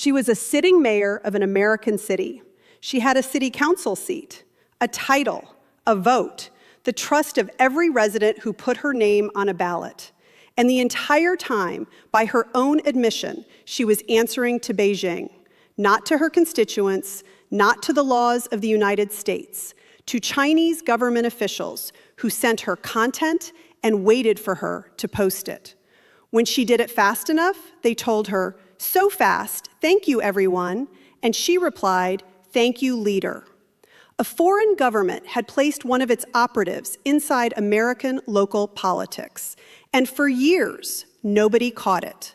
She was a sitting mayor of an American city. She had a city council seat, a title, a vote, the trust of every resident who put her name on a ballot. And the entire time, by her own admission, she was answering to Beijing, not to her constituents, not to the laws of the United States, to Chinese government officials who sent her content and waited for her to post it. When she did it fast enough, they told her, "So fast, thank you, everyone," and she replied, "Thank you, leader." A foreign government had placed one of its operatives inside American local politics, and for years, nobody caught it.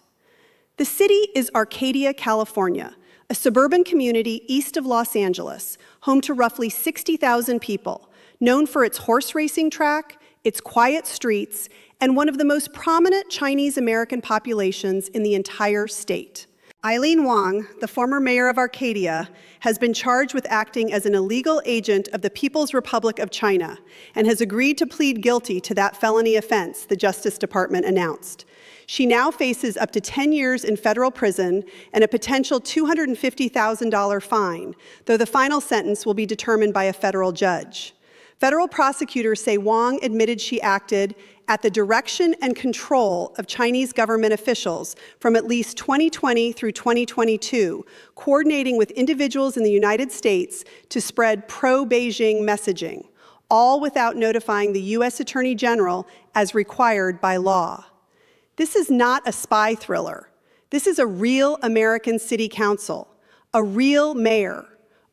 The city is Arcadia, California, a suburban community east of Los Angeles, home to roughly 60,000 people, known for its horse racing track, its quiet streets, and one of the most prominent Chinese American populations in the entire state. Eileen Wang, the former mayor of Arcadia, has been charged with acting as an illegal agent of the People's Republic of China and has agreed to plead guilty to that felony offense, the Justice Department announced. She now faces up to 10 years in federal prison and a potential $250,000 fine, though the final sentence will be determined by a federal judge. Federal prosecutors say Wang admitted she acted at the direction and control of Chinese government officials from at least 2020 through 2022, coordinating with individuals in the United States to spread pro-Beijing messaging, all without notifying the U.S. Attorney General as required by law. This is not a spy thriller. This is a real American city council, a real mayor,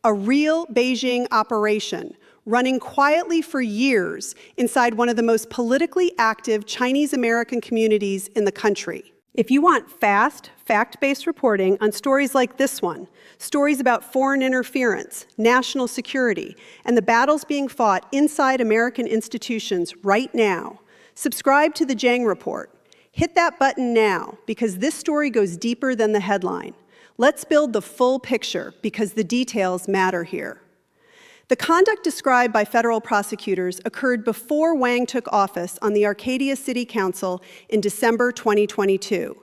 a real Beijing operation, running quietly for years inside one of the most politically active Chinese American communities in the country. If you want fast, fact-based reporting on stories like this one, stories about foreign interference, national security, and the battles being fought inside American institutions right now, subscribe to the Zhang Report. Hit that button now, because this story goes deeper than the headline. Let's build the full picture, because the details matter here. The conduct described by federal prosecutors occurred before Wang took office on the Arcadia City Council in December 2022,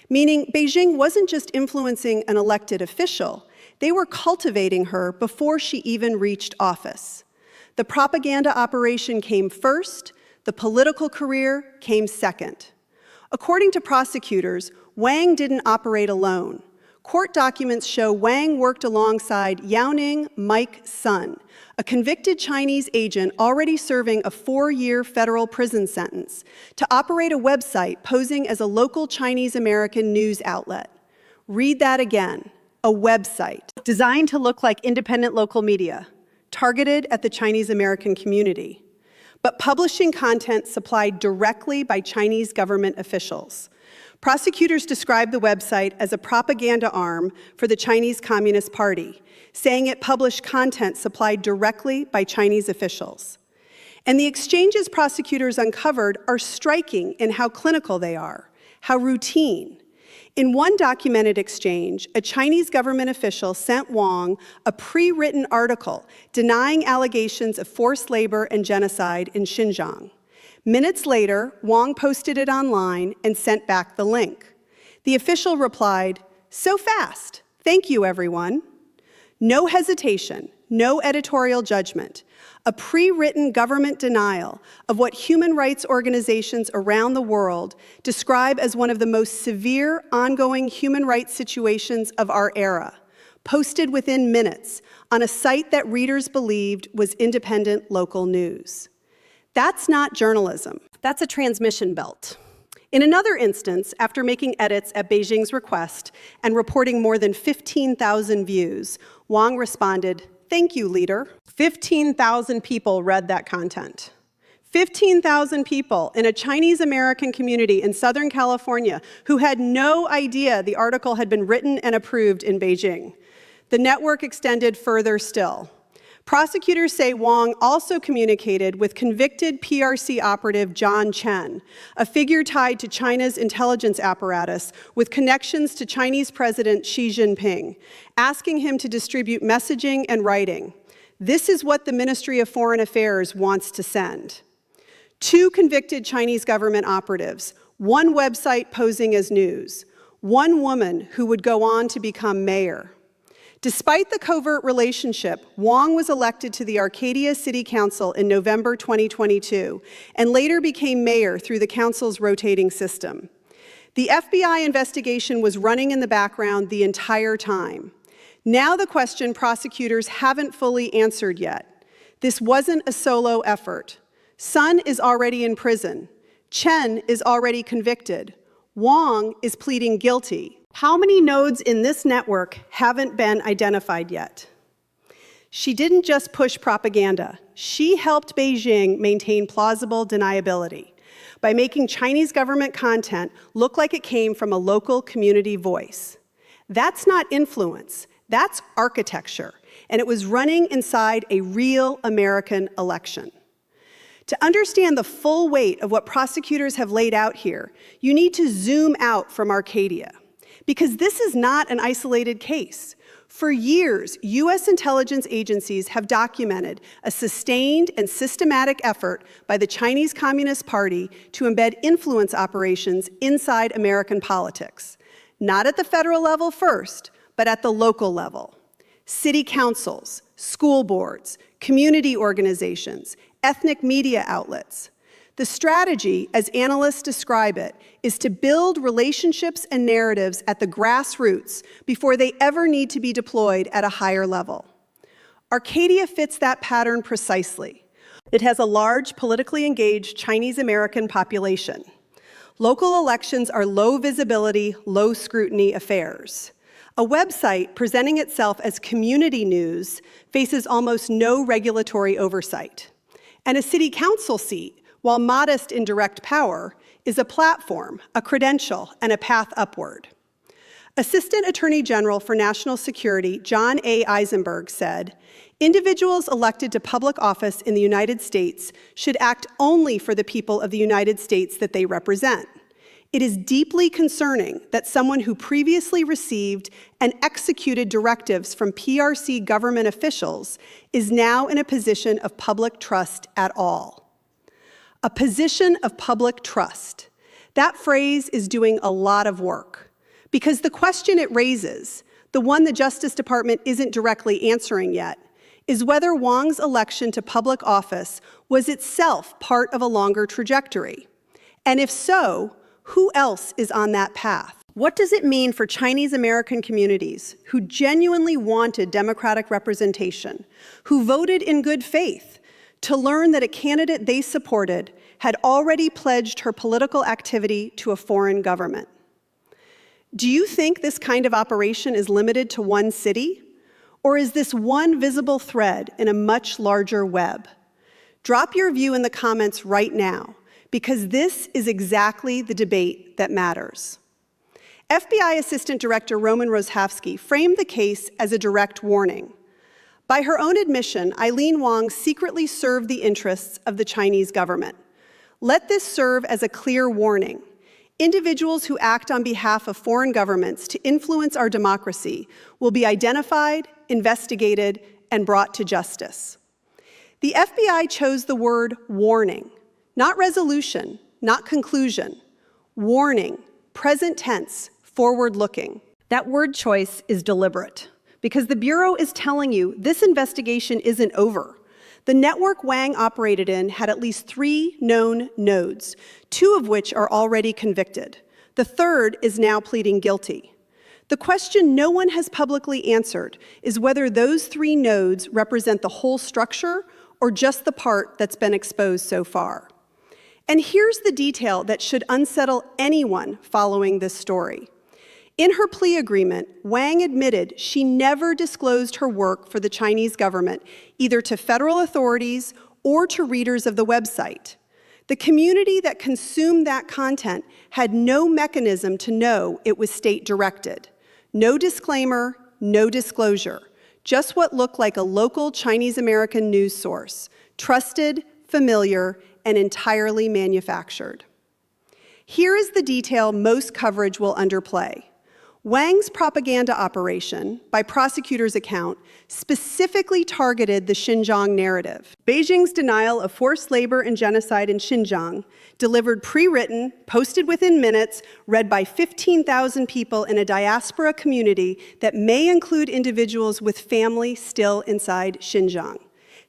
meaning Beijing wasn't just influencing an elected official, they were cultivating her before she even reached office. The propaganda operation came first, the political career came second. According to prosecutors, Wang didn't operate alone. Court documents show Wang worked alongside Yaoning Mike Sun, a convicted Chinese agent already serving a 4-year federal prison sentence, to operate a website posing as a local Chinese American news outlet. Read that again, a website designed to look like independent local media, targeted at the Chinese American community, but publishing content supplied directly by Chinese government officials. Prosecutors described the website as a propaganda arm for the Chinese Communist Party, saying it published content supplied directly by Chinese officials. And the exchanges prosecutors uncovered are striking in how clinical they are, how routine. In one documented exchange, a Chinese government official sent Wang a pre-written article denying allegations of forced labor and genocide in Xinjiang. Minutes later, Wang posted it online and sent back the link. The official replied, "So fast, thank you, everyone." No hesitation, no editorial judgment, a pre-written government denial of what human rights organizations around the world describe as one of the most severe ongoing human rights situations of our era, posted within minutes on a site that readers believed was independent local news. That's not journalism. That's a transmission belt. In another instance, after making edits at Beijing's request and reporting more than 15,000 views, Wang responded, "Thank you, leader." 15,000 people read that content. 15,000 people in a Chinese American community in Southern California who had no idea the article had been written and approved in Beijing. The network extended further still. Prosecutors say Wang also communicated with convicted PRC operative John Chen, a figure tied to China's intelligence apparatus with connections to Chinese President Xi Jinping, asking him to distribute messaging and writing. This is what the Ministry of Foreign Affairs wants to send. 2 convicted Chinese government operatives, 1 website posing as news, one woman who would go on to become mayor. Despite the covert relationship, Wang was elected to the Arcadia City Council in November 2022 and later became mayor through the council's rotating system. The FBI investigation was running in the background the entire time. Now the question prosecutors haven't fully answered yet. This wasn't a solo effort. Sun is already in prison. Chen is already convicted. Wang is pleading guilty. How many nodes in this network haven't been identified yet? She didn't just push propaganda. She helped Beijing maintain plausible deniability by making Chinese government content look like it came from a local community voice. That's not influence, that's architecture, and it was running inside a real American election. To understand the full weight of what prosecutors have laid out here, you need to zoom out from Arcadia, because this is not an isolated case. For years, US intelligence agencies have documented a sustained and systematic effort by the Chinese Communist Party to embed influence operations inside American politics, not at the federal level first, but at the local level. City councils, school boards, community organizations, ethnic media outlets. The strategy, as analysts describe it, is to build relationships and narratives at the grassroots before they ever need to be deployed at a higher level. Arcadia fits that pattern precisely. It has a large politically engaged Chinese American population. Local elections are low visibility, low scrutiny affairs. A website presenting itself as community news faces almost no regulatory oversight. And a city council seat, while modest in direct power, is a platform, a credential, and a path upward. Assistant Attorney General for National Security, John A. Eisenberg, said, "Individuals elected to public office in the United States should act only for the people of the United States that they represent. It is deeply concerning that someone who previously received and executed directives from PRC government officials is now in a position of public trust at all." A position of public trust. That phrase is doing a lot of work, because the question it raises, the one the Justice Department isn't directly answering yet, is whether Wang's election to public office was itself part of a longer trajectory. And if so, who else is on that path? What does it mean for Chinese American communities who genuinely wanted democratic representation, who voted in good faith, to learn that a candidate they supported had already pledged her political activity to a foreign government? Do you think this kind of operation is limited to one city? Or is this one visible thread in a much larger web? Drop your view in the comments right now, because this is exactly the debate that matters. FBI Assistant Director Roman Roshavsky framed the case as a direct warning. By her own admission, Eileen Wang secretly served the interests of the Chinese government. Let this serve as a clear warning. Individuals who act on behalf of foreign governments to influence our democracy will be identified, investigated, and brought to justice. The FBI chose the word warning, not resolution, not conclusion. Warning, present tense, forward-looking. That word choice is deliberate, because the Bureau is telling you this investigation isn't over. The network Wang operated in had at least 3 known nodes, 2 of which are already convicted. The third is now pleading guilty. The question no one has publicly answered is whether those 3 nodes represent the whole structure or just the part that's been exposed so far. And here's the detail that should unsettle anyone following this story. In her plea agreement, Wang admitted she never disclosed her work for the Chinese government, either to federal authorities or to readers of the website. The community that consumed that content had no mechanism to know it was state-directed. No disclaimer, no disclosure, just what looked like a local Chinese-American news source, trusted, familiar, and entirely manufactured. Here is the detail most coverage will underplay. Wang's propaganda operation, by prosecutors' account, specifically targeted the Xinjiang narrative. Beijing's denial of forced labor and genocide in Xinjiang, delivered pre-written, posted within minutes, read by 15,000 people in a diaspora community that may include individuals with family still inside Xinjiang.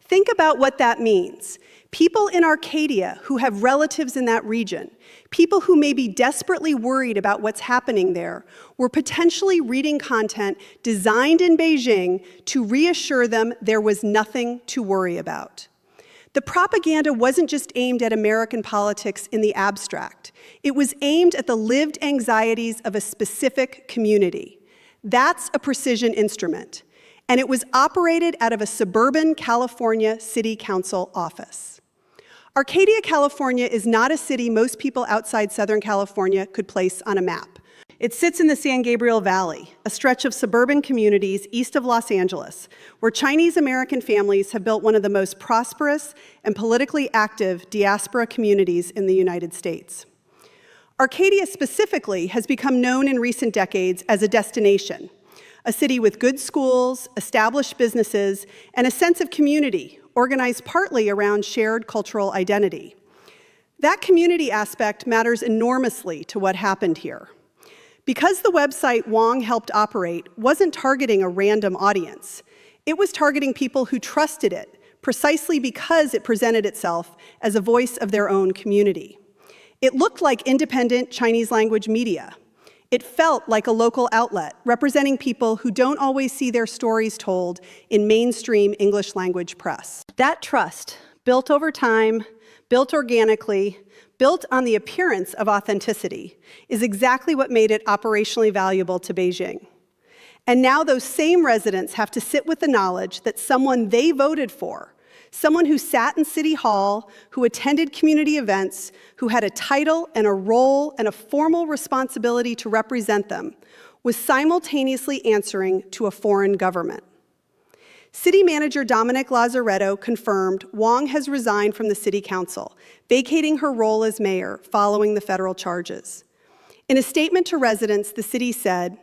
Think about what that means. People in Arcadia who have relatives in that region, people who may be desperately worried about what's happening there, were potentially reading content designed in Beijing to reassure them there was nothing to worry about. The propaganda wasn't just aimed at American politics in the abstract. It was aimed at the lived anxieties of a specific community. That's a precision instrument, and it was operated out of a suburban California City Council office. Arcadia, California is not a city most people outside Southern California could place on a map. It sits in the San Gabriel Valley, a stretch of suburban communities east of Los Angeles, where Chinese American families have built one of the most prosperous and politically active diaspora communities in the United States. Arcadia specifically has become known in recent decades as a destination, a city with good schools, established businesses, and a sense of community, organized partly around shared cultural identity. That community aspect matters enormously to what happened here. Because the website Wang helped operate wasn't targeting a random audience, it was targeting people who trusted it precisely because it presented itself as a voice of their own community. It looked like independent Chinese language media. It felt like a local outlet representing people who don't always see their stories told in mainstream English language press. That trust, built over time, built organically, built on the appearance of authenticity, is exactly what made it operationally valuable to Beijing. And now those same residents have to sit with the knowledge that someone they voted for, someone who sat in City Hall, who attended community events, who had a title and a role and a formal responsibility to represent them, was simultaneously answering to a foreign government. City Manager Dominic Lazaretto confirmed Wang has resigned from the City Council, vacating her role as mayor following the federal charges. In a statement to residents, the city said,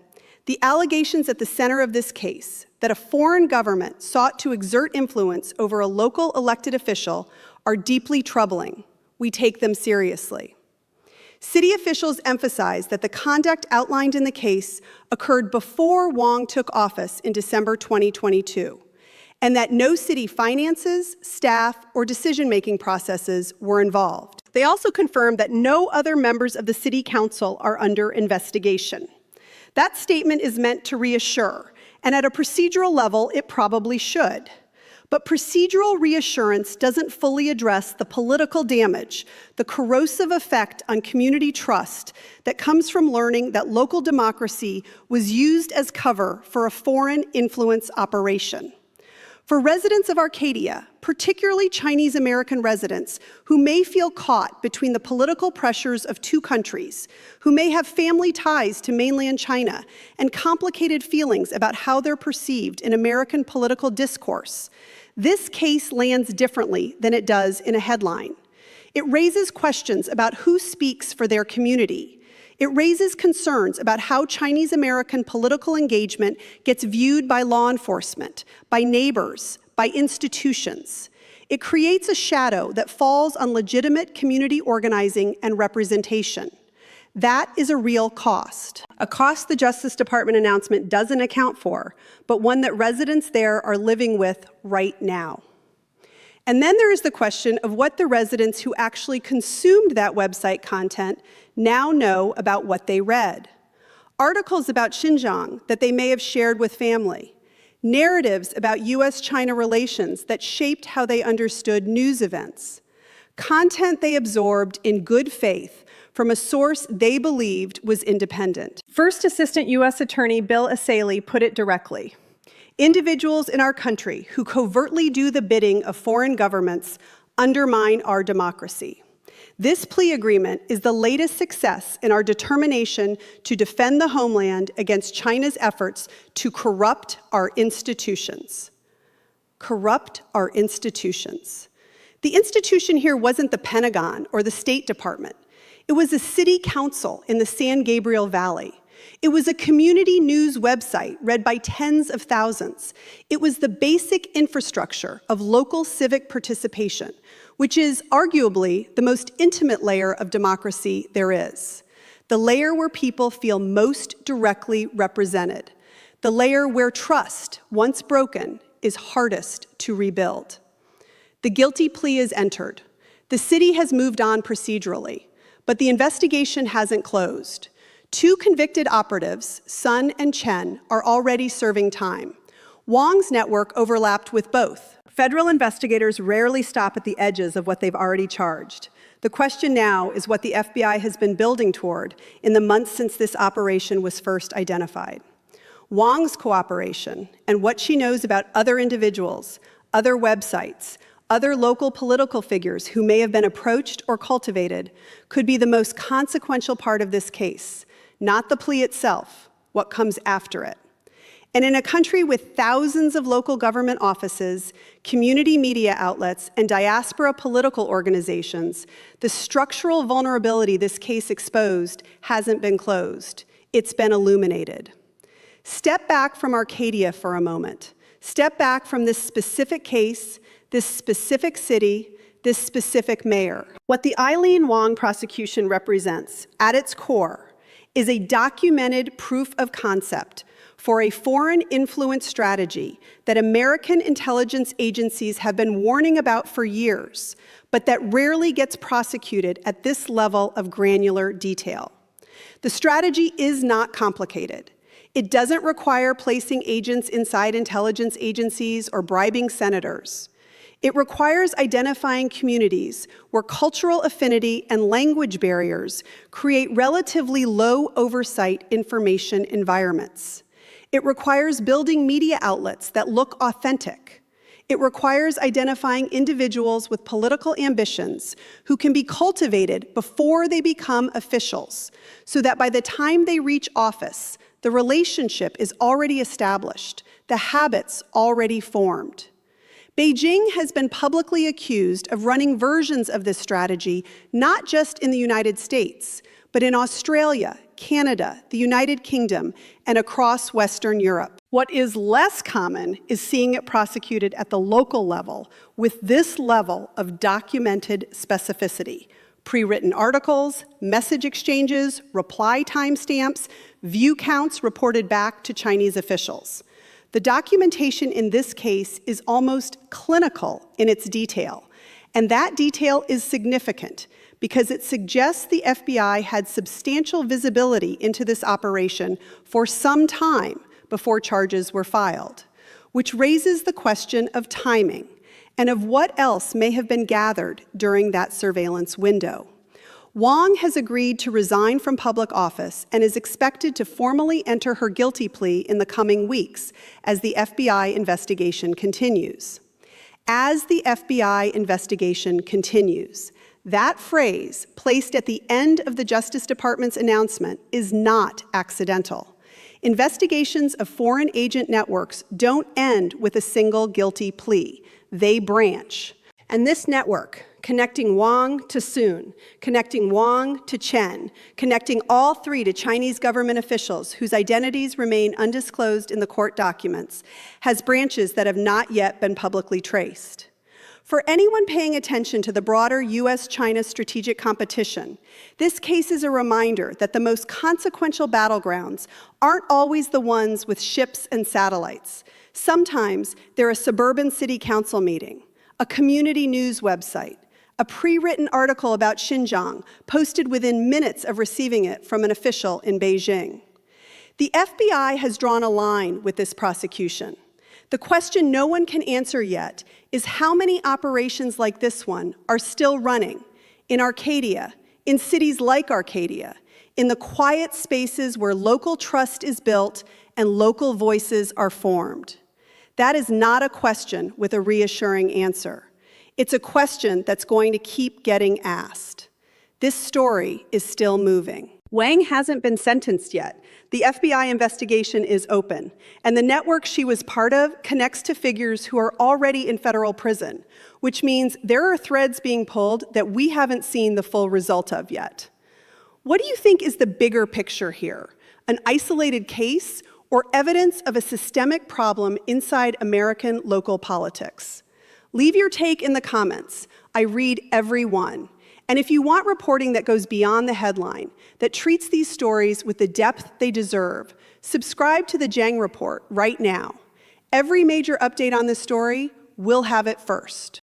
"The allegations at the center of this case, that a foreign government sought to exert influence over a local elected official, are deeply troubling. We take them seriously." City officials emphasized that the conduct outlined in the case occurred before Wang took office in December 2022, and that no city finances, staff, or decision-making processes were involved. They also confirmed that no other members of the City Council are under investigation. That statement is meant to reassure, and at a procedural level, it probably should. But procedural reassurance doesn't fully address the political damage, the corrosive effect on community trust that comes from learning that local democracy was used as cover for a foreign influence operation. For residents of Arcadia, particularly Chinese American residents who may feel caught between the political pressures of two countries, who may have family ties to mainland China and complicated feelings about how they're perceived in American political discourse, this case lands differently than it does in a headline. It raises questions about who speaks for their community. It raises concerns about how Chinese American political engagement gets viewed by law enforcement, by neighbors, by institutions. It creates a shadow that falls on legitimate community organizing and representation. That is a real cost, a cost the Justice Department announcement doesn't account for, but one that residents there are living with right now. And then there is the question of what the residents who actually consumed that website content now know about what they read. Articles about Xinjiang that they may have shared with family. Narratives about US-China relations that shaped how they understood news events. Content they absorbed in good faith from a source they believed was independent. First Assistant U.S. Attorney Bill Asaley put it directly. Individuals in our country who covertly do the bidding of foreign governments undermine our democracy. This plea agreement is the latest success in our determination to defend the homeland against China's efforts to corrupt our institutions. Corrupt our institutions. The institution here wasn't the Pentagon or the State Department. It was a city council in the San Gabriel Valley. It was a community news website read by tens of thousands. It was the basic infrastructure of local civic participation, which is arguably the most intimate layer of democracy there is. The layer where people feel most directly represented. The layer where trust, once broken, is hardest to rebuild. The guilty plea is entered. The city has moved on procedurally, but the investigation hasn't closed. 2 convicted operatives, Sun and Chen, are already serving time. Wang's network overlapped with both. Federal investigators rarely stop at the edges of what they've already charged. The question now is what the FBI has been building toward in the months since this operation was first identified. Wang's cooperation and what she knows about other individuals, other websites, other local political figures who may have been approached or cultivated could be the most consequential part of this case, not the plea itself, what comes after it. And in a country with thousands of local government offices, community media outlets, and diaspora political organizations, the structural vulnerability this case exposed hasn't been closed. It's been illuminated. Step back from Arcadia for a moment. Step back from this specific case, this specific city, this specific mayor. What the Eileen Wang prosecution represents, at its core, is a documented proof of concept for a foreign influence strategy that American intelligence agencies have been warning about for years, but that rarely gets prosecuted at this level of granular detail. The strategy is not complicated. It doesn't require placing agents inside intelligence agencies or bribing senators. It requires identifying communities where cultural affinity and language barriers create relatively low oversight information environments. It requires building media outlets that look authentic. It requires identifying individuals with political ambitions who can be cultivated before they become officials, so that by the time they reach office, the relationship is already established, the habits already formed. Beijing has been publicly accused of running versions of this strategy, not just in the United States, but in Australia, Canada, the United Kingdom, and across Western Europe. What is less common is seeing it prosecuted at the local level with this level of documented specificity. Pre-written articles, message exchanges, reply timestamps, view counts reported back to Chinese officials. The documentation in this case is almost clinical in its detail, and that detail is significant because it suggests the FBI had substantial visibility into this operation for some time before charges were filed, which raises the question of timing and of what else may have been gathered during that surveillance window. Wang has agreed to resign from public office and is expected to formally enter her guilty plea in the coming weeks as the FBI investigation continues. As the FBI investigation continues, that phrase, placed at the end of the Justice Department's announcement, is not accidental. Investigations of foreign agent networks don't end with a single guilty plea. They branch. And this network, connecting Wang to Sun, connecting Wang to Chen, connecting all 3 to Chinese government officials whose identities remain undisclosed in the court documents, has branches that have not yet been publicly traced. For anyone paying attention to the broader US-China strategic competition, this case is a reminder that the most consequential battlegrounds aren't always the ones with ships and satellites. Sometimes they're a suburban city council meeting, a community news website, a pre-written article about Xinjiang posted within minutes of receiving it from an official in Beijing. The FBI has drawn a line with this prosecution. The question no one can answer yet is how many operations like this one are still running in Arcadia, in cities like Arcadia, in the quiet spaces where local trust is built and local voices are formed. That is not a question with a reassuring answer. It's a question that's going to keep getting asked. This story is still moving. Wang hasn't been sentenced yet. The FBI investigation is open, and the network she was part of connects to figures who are already in federal prison, which means there are threads being pulled that we haven't seen the full result of yet. What do you think is the bigger picture here? an isolated case, or evidence of a systemic problem inside American local politics? Leave your take in the comments. I read every one. And if you want reporting that goes beyond the headline, that treats these stories with the depth they deserve, subscribe to the Zhang Report right now. Every major update on this story, we'll have it first.